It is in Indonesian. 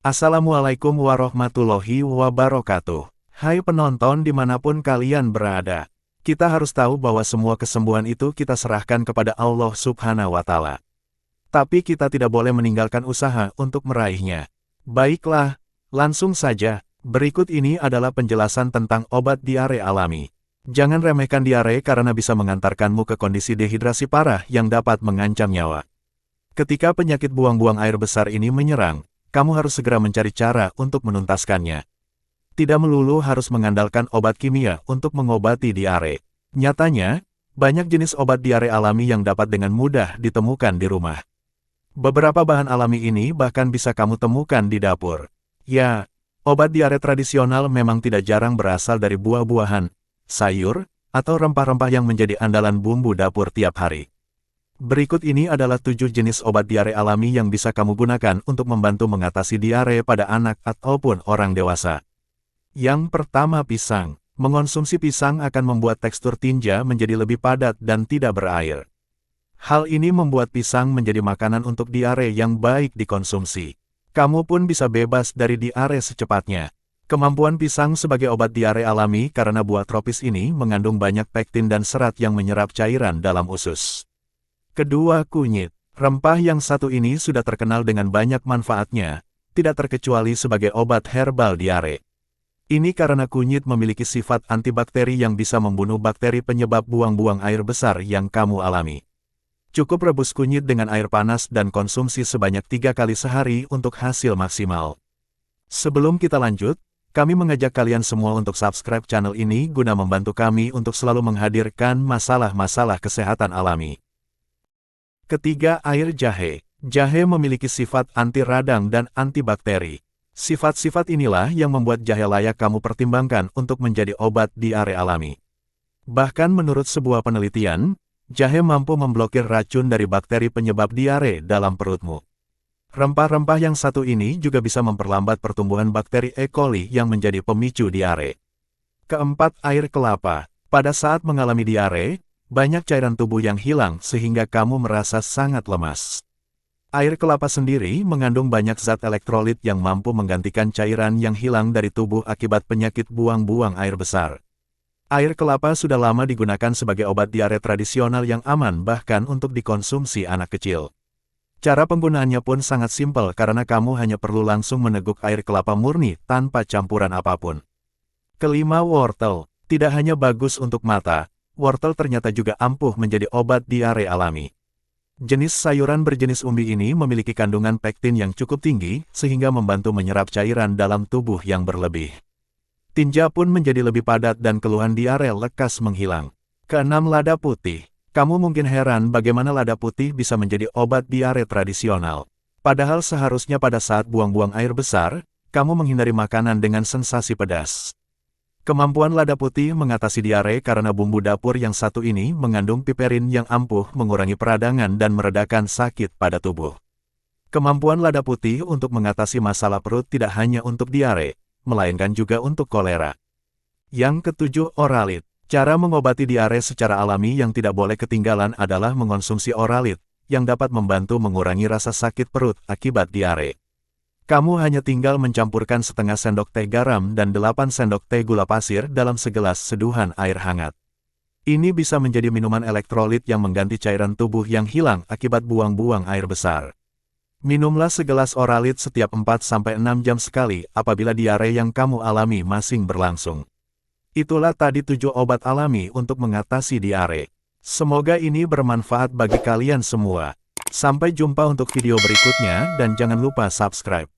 Assalamualaikum warahmatullahi wabarakatuh. Hai penonton dimanapun kalian berada. Kita harus tahu bahwa semua kesembuhan itu kita serahkan kepada Allah Subhanahu wa Ta'ala. Tapi kita tidak boleh meninggalkan usaha untuk meraihnya. Baiklah, langsung saja. Berikut ini adalah penjelasan tentang obat diare alami. Jangan remehkan diare karena bisa mengantarkanmu ke kondisi dehidrasi parah yang dapat mengancam nyawa. Ketika penyakit buang-buang air besar ini menyerang, kamu harus segera mencari cara untuk menuntaskannya. Tidak melulu harus mengandalkan obat kimia untuk mengobati diare. Nyatanya, banyak jenis obat diare alami yang dapat dengan mudah ditemukan di rumah. Beberapa bahan alami ini bahkan bisa kamu temukan di dapur. Ya, obat diare tradisional memang tidak jarang berasal dari buah-buahan, sayur, atau rempah-rempah yang menjadi andalan bumbu dapur tiap hari. Berikut ini adalah 7 jenis obat diare alami yang bisa kamu gunakan untuk membantu mengatasi diare pada anak ataupun orang dewasa. Yang pertama, pisang. Mengonsumsi pisang akan membuat tekstur tinja menjadi lebih padat dan tidak berair. Hal ini membuat pisang menjadi makanan untuk diare yang baik dikonsumsi. Kamu pun bisa bebas dari diare secepatnya. Kemampuan pisang sebagai obat diare alami karena buah tropis ini mengandung banyak pektin dan serat yang menyerap cairan dalam usus. Kedua, kunyit. Rempah yang satu ini sudah terkenal dengan banyak manfaatnya, tidak terkecuali sebagai obat herbal diare. Ini karena kunyit memiliki sifat antibakteri yang bisa membunuh bakteri penyebab buang-buang air besar yang kamu alami. Cukup rebus kunyit dengan air panas dan konsumsi sebanyak 3 kali sehari untuk hasil maksimal. Sebelum kita lanjut, kami mengajak kalian semua untuk subscribe channel ini guna membantu kami untuk selalu menghadirkan masalah-masalah kesehatan alami. Ketiga, air jahe. Jahe memiliki sifat anti radang dan antibakteri. Sifat-sifat inilah yang membuat jahe layak kamu pertimbangkan untuk menjadi obat diare alami. Bahkan menurut sebuah penelitian, jahe mampu memblokir racun dari bakteri penyebab diare dalam perutmu. Rempah-rempah yang satu ini juga bisa memperlambat pertumbuhan bakteri E. coli yang menjadi pemicu diare. Keempat, air kelapa. Pada saat mengalami diare, banyak cairan tubuh yang hilang sehingga kamu merasa sangat lemas. Air kelapa sendiri mengandung banyak zat elektrolit yang mampu menggantikan cairan yang hilang dari tubuh akibat penyakit buang-buang air besar. Air kelapa sudah lama digunakan sebagai obat diare tradisional yang aman bahkan untuk dikonsumsi anak kecil. Cara penggunaannya pun sangat simpel karena kamu hanya perlu langsung meneguk air kelapa murni tanpa campuran apapun. Kelima, wortel. Tidak hanya bagus untuk mata, wortel ternyata juga ampuh menjadi obat diare alami. Jenis sayuran berjenis umbi ini memiliki kandungan pektin yang cukup tinggi, sehingga membantu menyerap cairan dalam tubuh yang berlebih. Tinja pun menjadi lebih padat dan keluhan diare lekas menghilang. Keenam, lada putih. Kamu mungkin heran bagaimana lada putih bisa menjadi obat diare tradisional. Padahal seharusnya pada saat buang-buang air besar, kamu menghindari makanan dengan sensasi pedas. Kemampuan lada putih mengatasi diare karena bumbu dapur yang satu ini mengandung piperin yang ampuh mengurangi peradangan dan meredakan sakit pada tubuh. Kemampuan lada putih untuk mengatasi masalah perut tidak hanya untuk diare, melainkan juga untuk kolera. Yang ketujuh, oralit. Cara mengobati diare secara alami yang tidak boleh ketinggalan adalah mengonsumsi oralit, yang dapat membantu mengurangi rasa sakit perut akibat diare. Kamu hanya tinggal mencampurkan setengah sendok teh garam dan 8 sendok teh gula pasir dalam segelas seduhan air hangat. Ini bisa menjadi minuman elektrolit yang mengganti cairan tubuh yang hilang akibat buang-buang air besar. Minumlah segelas oralit setiap 4-6 jam sekali apabila diare yang kamu alami masih berlangsung. Itulah tadi 7 obat alami untuk mengatasi diare. Semoga ini bermanfaat bagi kalian semua. Sampai jumpa untuk video berikutnya dan jangan lupa subscribe.